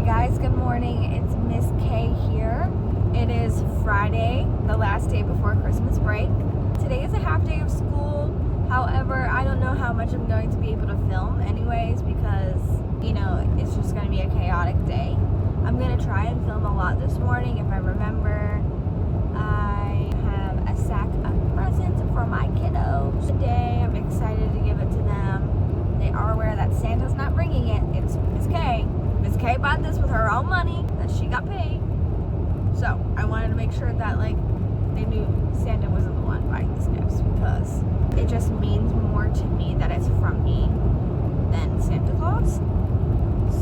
guys, good morning. It's Miss K here. It is Friday, the last day before Christmas break. Today is a half day of school. However, I don't know how much I'm going to be able to film anyways because, you know, it's just going to be a chaotic day. I'm going to try and film a lot this morning if I remember. I have a sack of presents for my kiddos today. I'm excited to give it to them. They are aware that Santa's not bringing it. It's Miss K. Miss K bought this with her own money that she got paid. So I wanted to make sure that they knew Santa wasn't the one buying these gifts because it just means more to me that it's from me than Santa Claus.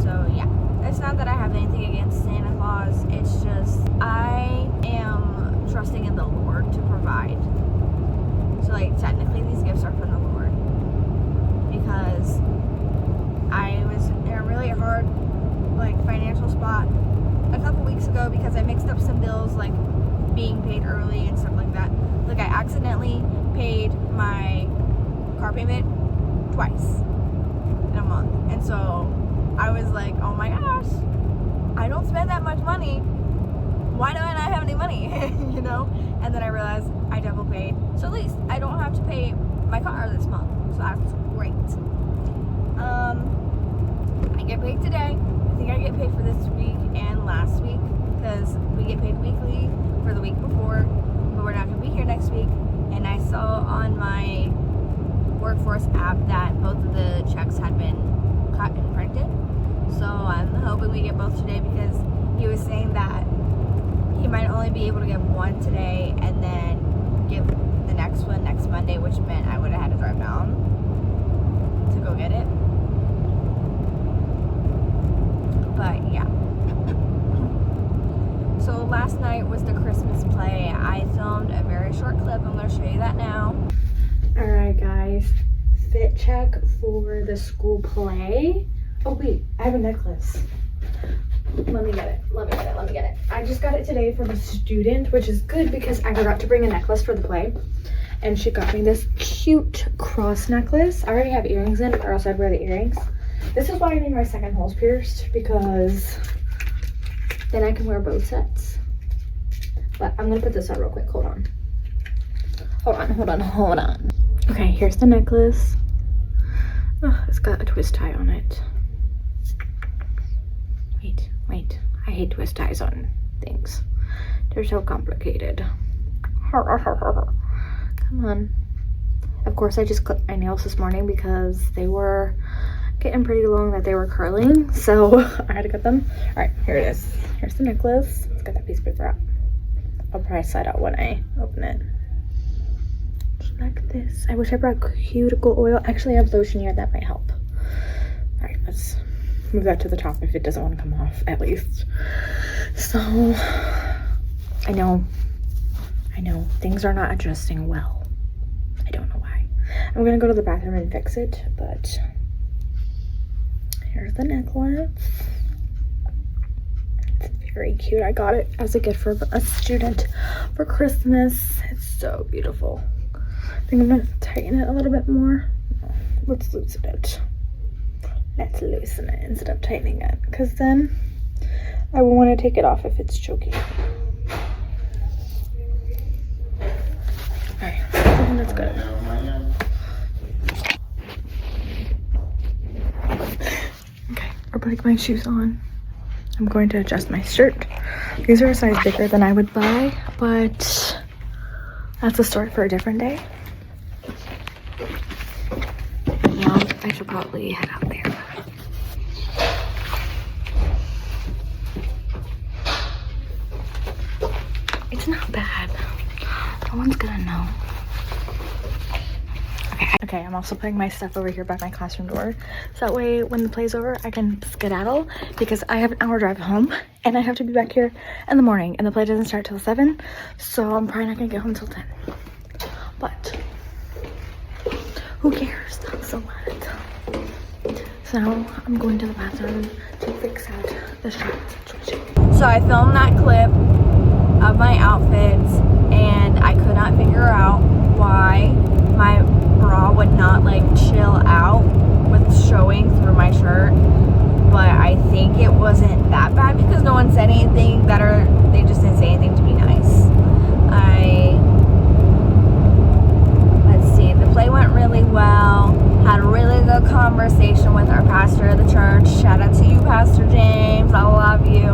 So yeah, it's not that I have anything against Santa Claus. It's just I am trusting in the Lord to provide. So technically these gifts are from the Lord because I was in a really hard financial spot a couple weeks ago because I mixed up some bills being paid early and stuff like that. I accidentally paid my car payment twice in a month, and so I was like, oh my gosh, I don't spend that much money, why do I not have any money? you know and then I realized I double paid, so at least I don't have to pay my car this month, so that's great. I get paid today. I think I get paid for this week and last week because we get paid weekly for the week before, but we're not going to be here next week. And I saw on my workforce app that both of the checks had been cut and printed, so I'm hoping we get both today because he was saying that he might only be able to get one today and then give the next one next Monday, which meant I would have had to drive down to go get it. But yeah. So last night was the Christmas play. I filmed a very short clip. I'm going to show you that now. Alright guys, fit check for the school play. Oh wait, I have a necklace. Let me get it. I just got it today from a student, which is good because I forgot to bring a necklace for the play. And she got me this cute cross necklace. I already have earrings in, or else I'd wear the earrings. This is why I need my second holes pierced, because then I can wear both sets. But I'm gonna put this on real quick. Hold on. Okay, here's the necklace. Oh, it's got a twist tie on it. Wait. I hate twist ties on things. They're so complicated. Come on. Of course, I just clipped my nails this morning because they were getting pretty long that they were curling, so I had to cut them. All right, here it is. Here's the necklace. Let's get that piece of paper out. I'll probably slide out when I open it. Just like this. I wish I brought cuticle oil. Actually, I have lotion here that might help. All right, let's move that to the top if it doesn't want to come off, at least. So I know things are not adjusting well. I don't know why. I'm gonna go to the bathroom and fix it, but here's the necklace. It's very cute. I got it as a gift for a student for Christmas. It's so beautiful. I think I'm gonna tighten it a little bit more. No, let's loosen it. Let's loosen it instead of tightening it, because then I will want to take it off if it's choking. Alright, I think that's good. Okay, I'll put my shoes on. I'm going to adjust my shirt. These are a size bigger than I would buy, but that's a story for a different day. Now I should probably head out there. It's not bad. No one's gonna know. Okay, I'm also putting my stuff over here by my classroom door. So that way when the play's over, I can skedaddle because I have an hour drive home and I have to be back here in the morning and the play doesn't start till 7. So I'm probably not gonna get home till 10. But who cares? So what? So I'm going to the bathroom to fix out the shirt situation. So I filmed that clip of my outfits and I could not figure out why my bra would not chill out with showing through my shirt, but I think it wasn't that bad. Pastor James. I love you.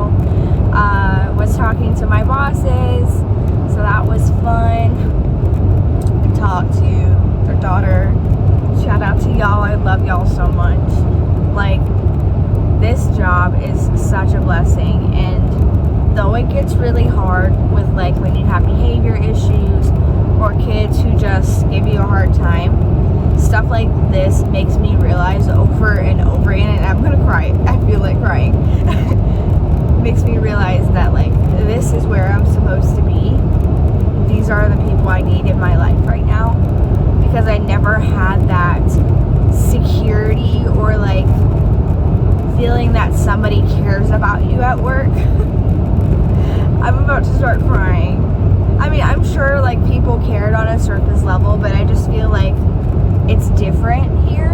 Was talking to my bosses, so that was fun. I talked to their daughter. Shout out to y'all. I love y'all so much. Like, this job is such a blessing, and though it gets really hard with like when you have behavior issues or kids who just give you a hard time, stuff like this makes me realize over and over again, and I'm gonna cry. I feel like crying. Makes me realize that like this is where I'm supposed to be. These are the people I need in my life right now, because I never had that security or like feeling that somebody cares about you at work. I'm about to start crying. I mean, I'm sure like people cared on a surface level, but I just feel like it's different here.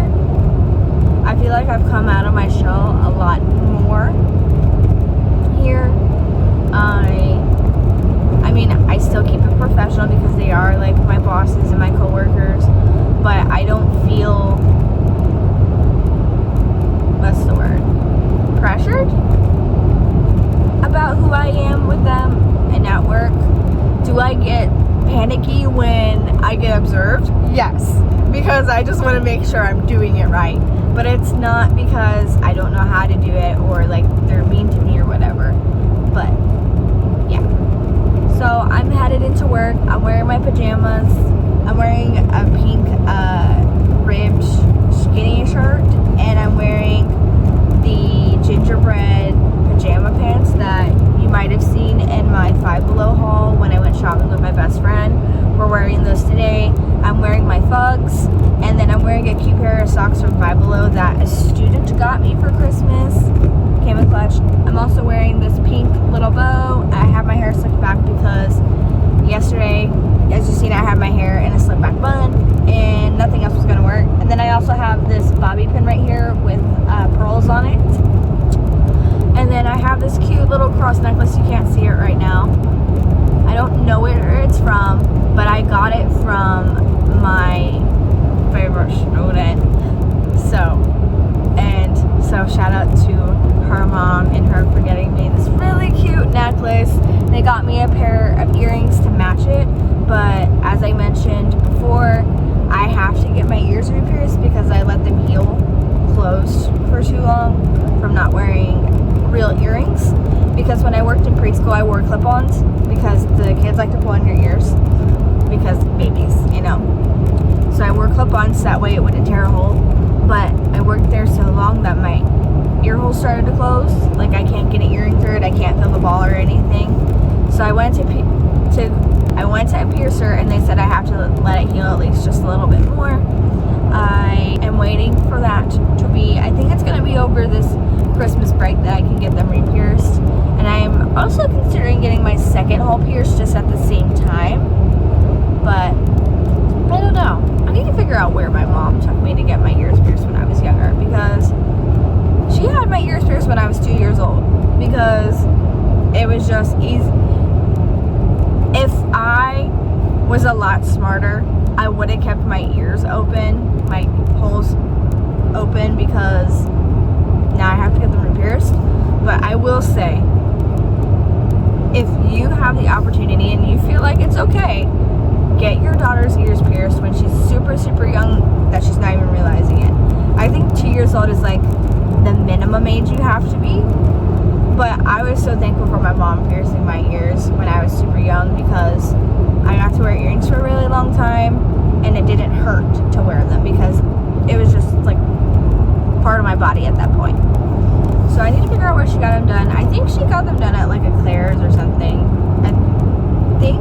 I feel like I've come out of my shell a lot more here. I mean, I still keep it professional because they are like my bosses and my coworkers, but I don't feel, what's the word, pressured about who I am with them and at work. Do I get panicky when I get observed? Yes, because I just want to make sure I'm doing it right. But it's not because I don't know how to do it or like they're mean to me or whatever. But yeah. So I'm headed into work. I'm wearing my pajamas. I'm wearing a pink ribbed skinny shirt, and I'm wearing the gingerbread pajama pants that you might have seen in my Five Below haul when I went shopping with my best friend. We're wearing those today. I'm wearing my Fugs, and then I'm wearing a cute pair of socks from Five Below that a student got me for Christmas. Came in clutch. I'm also wearing this pink little bow. I have my hair slicked back because yesterday, as you've seen, I had my hair in a slick back bun and nothing else was going to work. And then I also have this bobby pin right here with pearls on it. And then I have this cute little cross necklace. You can't see it right now. I don't know where it's from, but I got it from my favorite student. So shout out to her mom and her for getting me this really cute necklace. They got me a pair of earrings to match it, but as I mentioned before, I have to get my ears re-pierced because I let them heal closed for too long from not wearing real earrings. Because when I worked in preschool, I wore clip-ons because the kids like to pull on your ears because babies, you know. So I wore clip-ons that way it wouldn't tear a hole. But I worked there so long that my ear hole started to close. Like I can't get an earring through it. I can't feel the ball or anything. So I went to a piercer, and they said I have to let it heal at least just a little bit more. I am waiting for that to be, I think it's going to be over this Christmas break that I can get them re-pierced. And I'm also considering getting my second hole pierced just at the same time. But I don't know. I need to figure out where my mom took me to get my ears pierced when I was younger, because she had my ears pierced when I was 2 years old because it was just easy. If I was a lot smarter, I would have kept my ears open, my holes open, because now I have to get them re-pierced. But I will say, if you have the opportunity and you feel like it's okay, get your daughter's ears pierced when she's super, super young, that she's not even realizing it. I think 2 years old is like the minimum age you have to be. But I was so thankful for my mom piercing my ears when I was super young, because I got to wear earrings for a really long time and it didn't hurt to wear them because it was just like part of my body at that point. So I need to figure out where she got them done. I think she got them done at like a Claire's or something. I think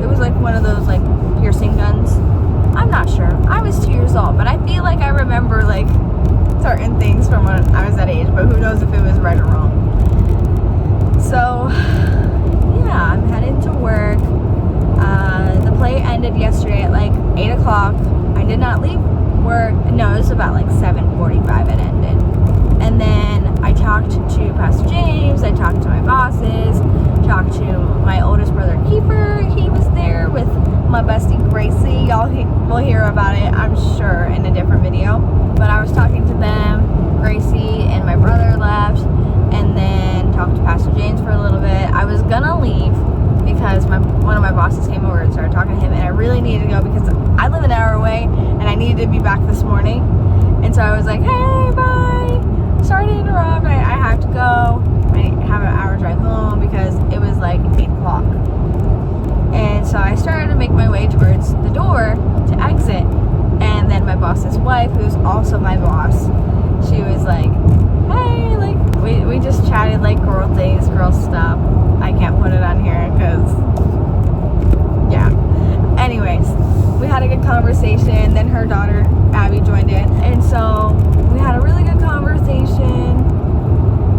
it was like one of those like piercing guns. I'm not sure. I was 2 years old, but I feel like I remember like certain things from when I was that age, but who knows if it was right or wrong. So yeah, I'm headed to work. The play ended yesterday at like 8 o'clock. I did not leave work. No, it was about like 7:45 it ended. And then I talked to Pastor James, I talked to my bosses, talked to my oldest brother Kiefer. He was there with my bestie Gracie. Y'all will hear about it, I'm sure, in a different video. But I was talking to them. Gracie and my brother left. And so I was like, hey, bye. Sorry to interrupt. I have to go. I have an hour drive home because it was like 8 o'clock. And so I started to make my way towards the door to exit. And then my boss's wife, who's also my boss, she was like, hey, like, we just chatted like girl things, girl stuff. I can't put it on here because, yeah. Anyways, we had a good conversation. Then her daughter, Abby, joined in. And so we had a really good conversation.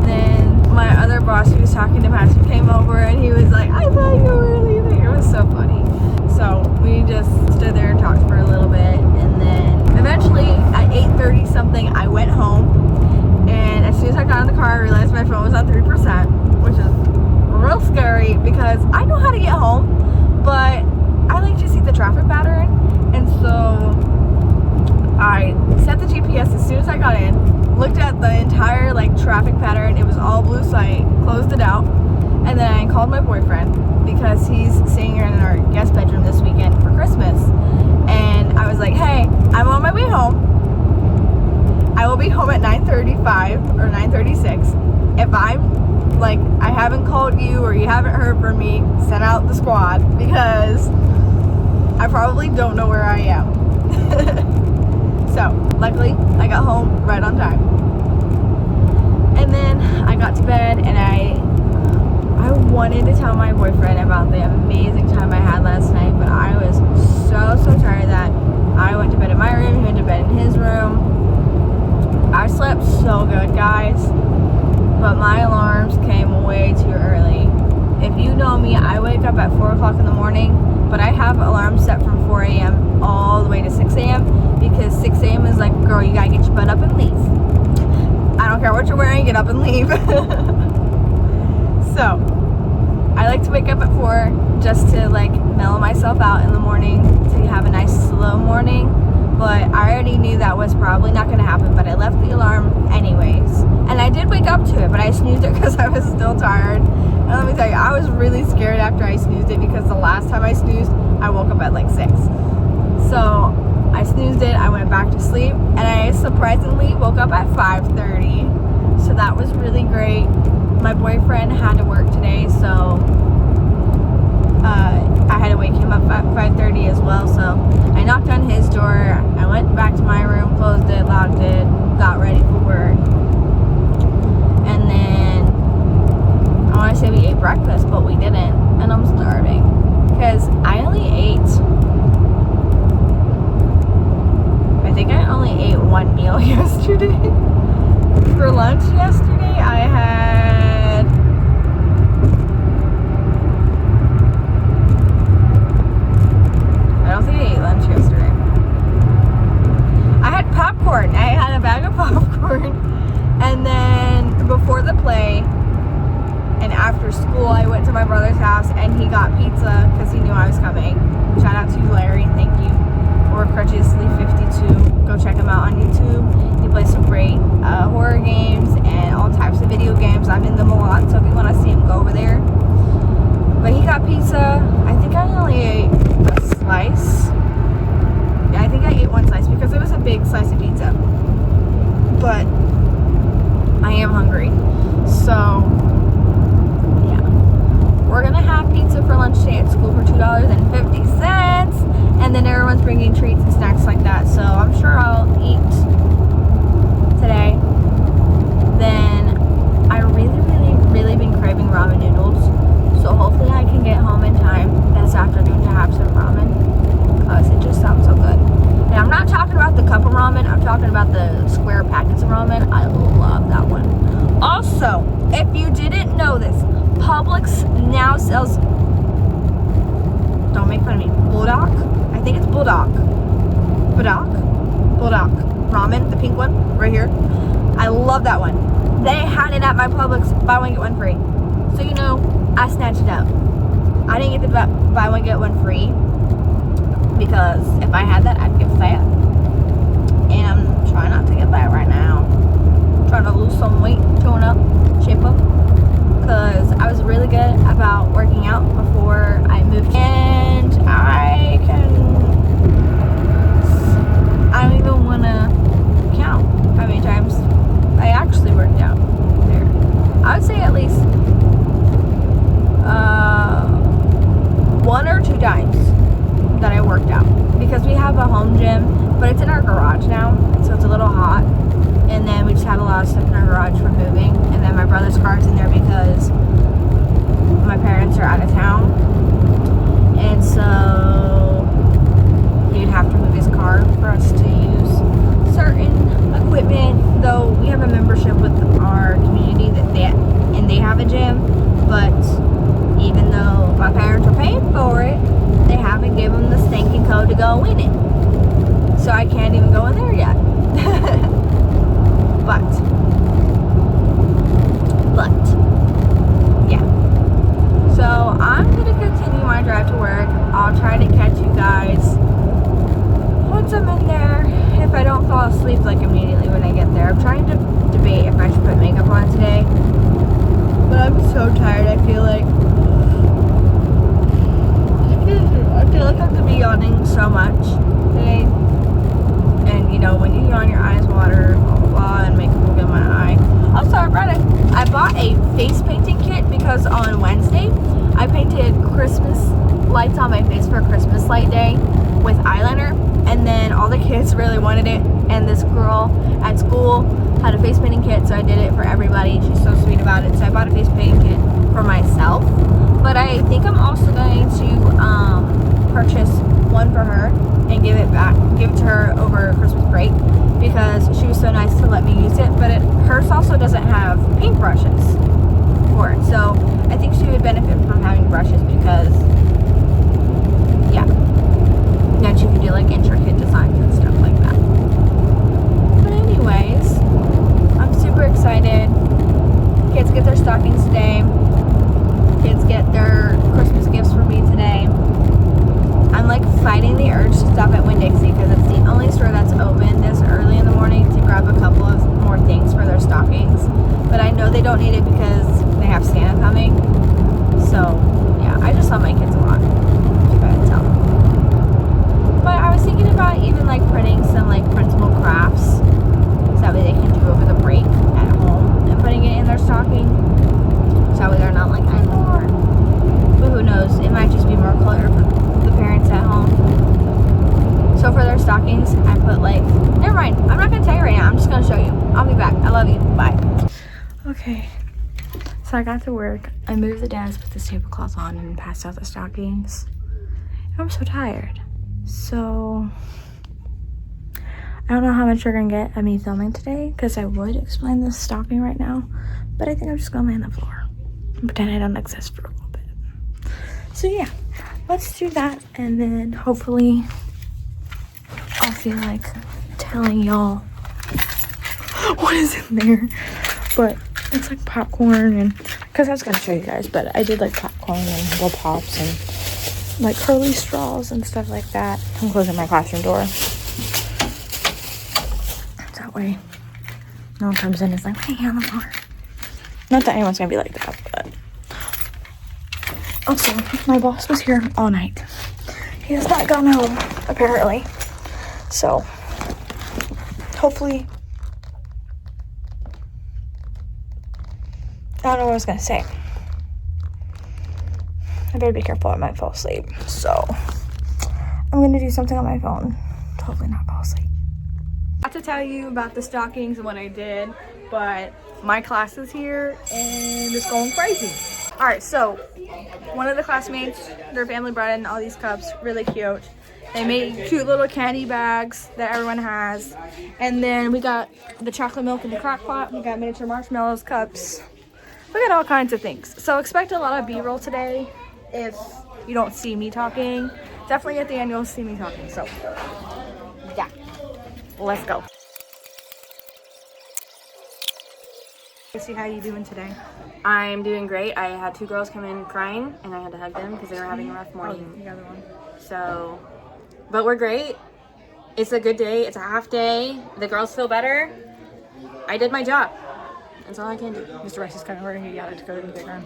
Then my other boss who was talking to Pastor came over and he was like, I thought you were leaving. It was so funny. So we just stood there and talked for a little bit. And then eventually at 8:30 something, I went home. And as soon as I got in the car, I realized my phone was on 3%, which is real scary because I know how to get home, but I like to see the traffic pattern. And so I set the GPS as soon as I got in, looked at the entire like traffic pattern. It was all blue, so I closed it out. And then I called my boyfriend because he's staying here in our guest bedroom this weekend for Christmas. And I was like, hey, I'm on my way home. I will be home at 9:35 or 9:36. If I'm like, I haven't called you or you haven't heard from me, send out the squad because I probably don't know where I am. So luckily I got home right on time. And then I got to bed and I wanted to tell my boyfriend about the amazing time I had last night, but I was so tired that I went to bed in my room, he went to bed in his room. I slept so good, guys, but my alarms came way too early. If you know me, I wake up at 4 o'clock in the morning, but I have alarms set from 4 a.m. all the way to 6 a.m. because 6 a.m. is like, girl, you gotta get your butt up and leave. I don't care what you're wearing, get up and leave. So I like to wake up at 4 just to like mellow myself out in the morning to have a nice slow morning. But I already knew that was probably not going to happen, but I left the alarm anyways. And I did wake up to it, but I snoozed it because I was still tired. And let me tell you, I was really scared after I snoozed it because the last time I snoozed, I woke up at like 6. So I snoozed it, I went back to sleep, and I surprisingly woke up at 5:30. So that was really great. My boyfriend had to work today, so I had to wake him up at 5:30 as well. So I knocked on his door, I went back to my room, closed it, locked it, got ready for work. And then I want to say we ate breakfast, but we didn't, and I'm starving because I think I only ate one meal yesterday. For lunch yesterday I had I don't think I ate lunch yesterday. I had popcorn. I had a bag of popcorn. And then before the play and after school, I went to my brother's house and he got pizza because he knew I was coming. Shout out to Larry. Thank you. Or Crutchiously52. Go check him out on YouTube. He plays some great horror games and all types of video games. I'm in them a lot, so if you want to see him, go over there. But he got pizza. I think I only ate a slice. Yeah, I think I ate one slice because it was a big slice of pizza. But I am hungry. So, yeah. We're going to have pizza for lunch today at school for $2.50. And then everyone's bringing treats and snacks like that. So I'm sure I'll eat today. Then I really been craving ramen noodles. So hopefully I can get home in time this afternoon to have some ramen because it just sounds so good. And I'm not talking about the cup of ramen. I'm talking about the square packets of ramen. I love that one. Also, if you didn't know this, Publix now sells, don't make fun of me, Bulldog? I think it's Bulldog ramen, the pink one right here. I love that one. They had it at my Publix, buy one get one free. So you know, I snatched it up. I didn't get the buy one get one free because if I had that, I'd get fat. And I'm trying not to get that right now. I'm trying to lose some weight, tone up, shape up. Because I was really good about working out before I moved. And I don't even want to count. and this girl at school had a face painting kit, so I did it for everybody. She's so sweet about it. So I bought a face painting kit for myself, but I think I'm also going to purchase one for her and give it to her over Christmas break, because she was so nice to let me use it. But hers also doesn't have paintbrushes for it, so I think she would benefit from having brushes, because yeah, then she can do like intricate designs and stuff like that. But anyways, I'm super excited. Kids get their stockings today. Kids get their Christmas gifts from me today. I'm like fighting the urge to stop at Winn-Dixie, because it's the only store that's open this early in the morning to grab a couple of more things for their stockings. But I know they don't need it because they have Santa coming. So yeah, I just love my kids a lot. You gotta tell. But I was thinking about even like printing some like printable crafts, so that way they can do over the break at home, and putting it in their stocking, so that way they're not like, I'm bored. But who knows, it might just be more clutter for the parents at home. So for their stockings, I put like, never mind, I'm not gonna tell you right now, I'm just gonna show you. I'll be back. I love you. Bye. Okay, so I got to work. I moved the desk, put the tablecloth on, and passed out the stockings. I'm so tired. So I don't know how much you're gonna get of me filming today, because I would explain this stocking right now, but I think I'm just gonna lay on the floor and pretend I don't exist for a little bit. So yeah, let's do that, and then hopefully I'll feel like telling y'all what is in there. But it's like popcorn, and because I was gonna show you guys, but I did like popcorn and little pops and like curly straws and stuff like that. I'm closing my classroom door, that way no one comes in and is like, hey, on the floor. Not that anyone's gonna be like that, but also my boss was here all night. He has not gone home apparently, so hopefully, I don't know what I was gonna say. I better be careful, I might fall asleep. So I'm gonna do something on my phone to hopefully not fall asleep. Not to tell you about the stockings and what I did, but my class is here and it's going crazy. All right, so one of the classmates, their family brought in all these cups, really cute. They made cute little candy bags that everyone has. And then we got the chocolate milk in the crock pot. We got miniature marshmallows, cups. We got all kinds of things. So expect a lot of B-roll today if you don't see me talking. Definitely at the end you'll see me talking. So yeah, let's go. See how you doing today? I'm doing great. I had 2 girls come in crying and I had to hug them because they were having a rough morning. The other one. So, but we're great. It's a good day. It's a half day. The girls feel better. I did my job. That's all I can do. Mr. Rice is coming. We're gonna get Yada to go to the big room.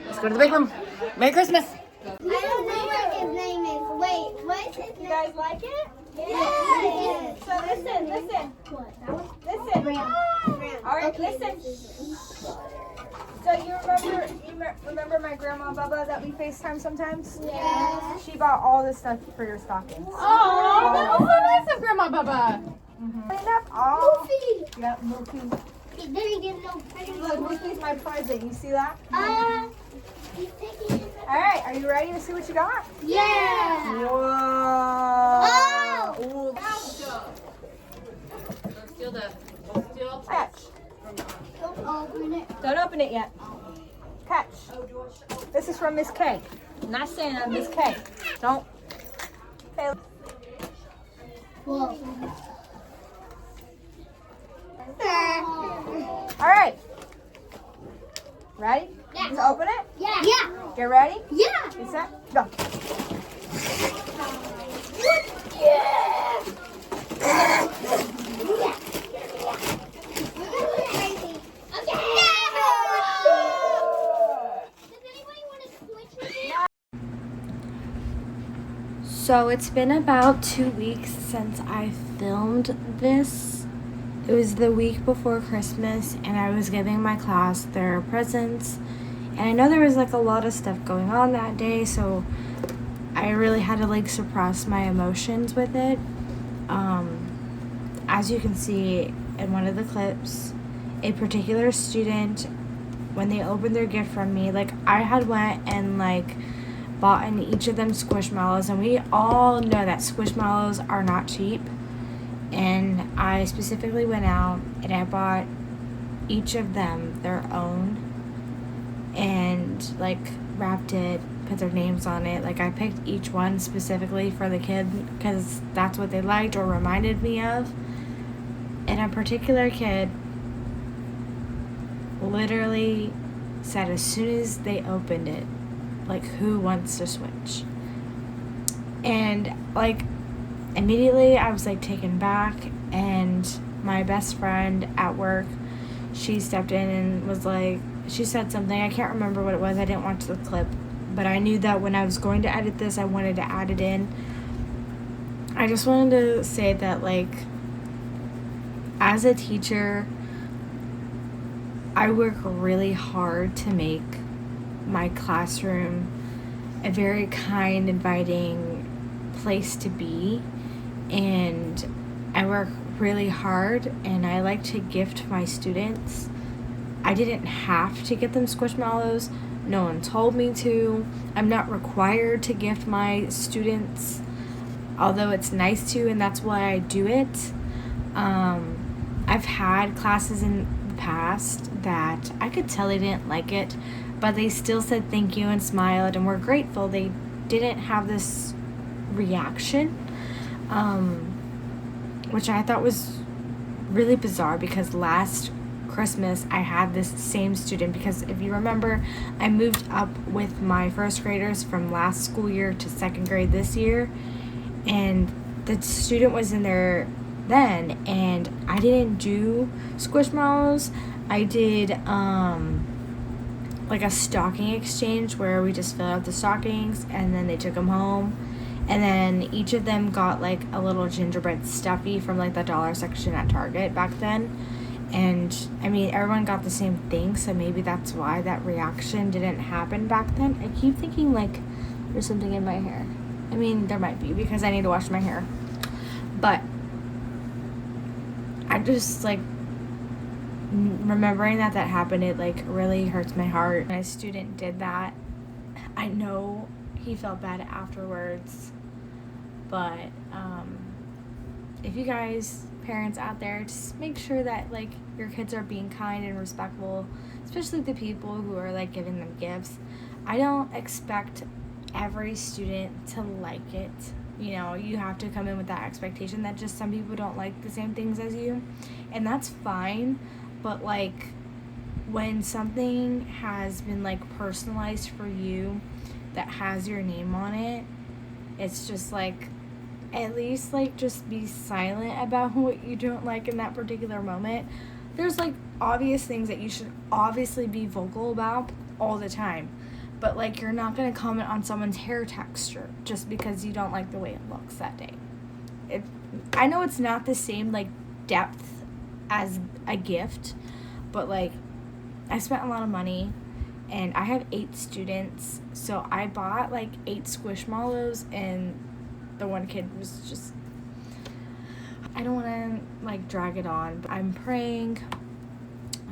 Let's go to the big room. Merry Christmas. I don't know what his name is. Wait, what's his name? You guys like it? Yes. So listen. All right, Okay. listen. So you remember my grandma Bubba that we FaceTime sometimes? Yes. She bought all this stuff for your stockings. Oh, that was so nice of Grandma Bubba. Cleaned up all. Goofy. Yep, Mookie. He didn't give no present. Look, Mookie's my present. You see that? He's taking it. All right, are you ready to see what you got? Yeah. Whoa. Oh. Catch. Don't open it. Don't open it yet. Catch. This is from Miss K. Not Santa, Miss K. Don't. Okay. Whoa. All right. Ready? Yeah. To open it? Yeah. Yeah. Get ready? Yeah. Get set? Go. So it's been about 2 weeks since I filmed this. It was the week before Christmas and I was giving my class their presents. And I know there was like a lot of stuff going on that day, so I really had to like suppress my emotions with it. as you can see in one of the clips, a particular student, when they opened their gift from me, like I had went and like bought in each of them Squishmallows, and we all know that Squishmallows are not cheap. And I specifically went out and I bought each of them their own and like wrapped it, put their names on it. Like I picked each one specifically for the kid because that's what they liked or reminded me of. And a particular kid literally said as soon as they opened it, like, who wants to switch? And like immediately I was like taken back, and my best friend at work, she stepped in and was like, she said something, I can't remember what it was, I didn't watch the clip, but I knew that when I was going to edit this, I wanted to add it in. I just wanted to say that, like, as a teacher, I work really hard to make my classroom a very kind, inviting place to be, and I work really hard, and I like to gift my students. I didn't have to get them Squishmallows. No one told me to. I'm not required to gift my students, although it's nice to, and that's why I do it. I've had classes in the past that I could tell they didn't like it, but they still said thank you and smiled and were grateful. They didn't have this reaction, which I thought was really bizarre, because last Christmas I had this same student, because if you remember, I moved up with my first graders from last school year to second grade this year, and the student was in there then, and I didn't do Squishmallows. I did like a stocking exchange where we just filled out the stockings and then they took them home, and then each of them got like a little gingerbread stuffy from like the dollar section at Target back then. And I mean, everyone got the same thing, so maybe that's why that reaction didn't happen back then. I keep thinking like there's something in my hair. I mean, there might be, because I need to wash my hair. But I just like remembering that happened, it like really hurts my heart. My student did that. I know he felt bad afterwards, but if you guys, parents out there, just make sure that like your kids are being kind and respectful, especially the people who are like giving them gifts. I don't expect every student to like it. You know, you have to come in with that expectation that just some people don't like the same things as you, and that's fine. But like when something has been like personalized for you that has your name on it, it's just like, at least like just be silent about what you don't like in that particular moment. There's like obvious things that you should obviously be vocal about all the time, but like you're not going to comment on someone's hair texture just because you don't like the way it looks that day. I know it's not the same like depth as a gift, but like I spent a lot of money and I have 8 students, so I bought like 8 Squishmallows, and the one kid was just, I don't want to like drag it on, but I'm praying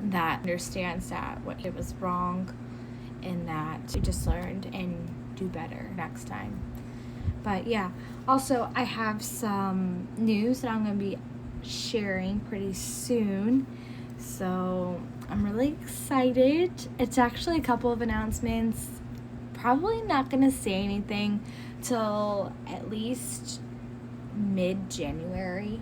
that understands that what it was wrong and that you just learned and do better next time. But yeah, also I have some news that I'm going to be sharing pretty soon, so I'm really excited. It's actually a couple of announcements. Probably not going to say anything till at least mid-January.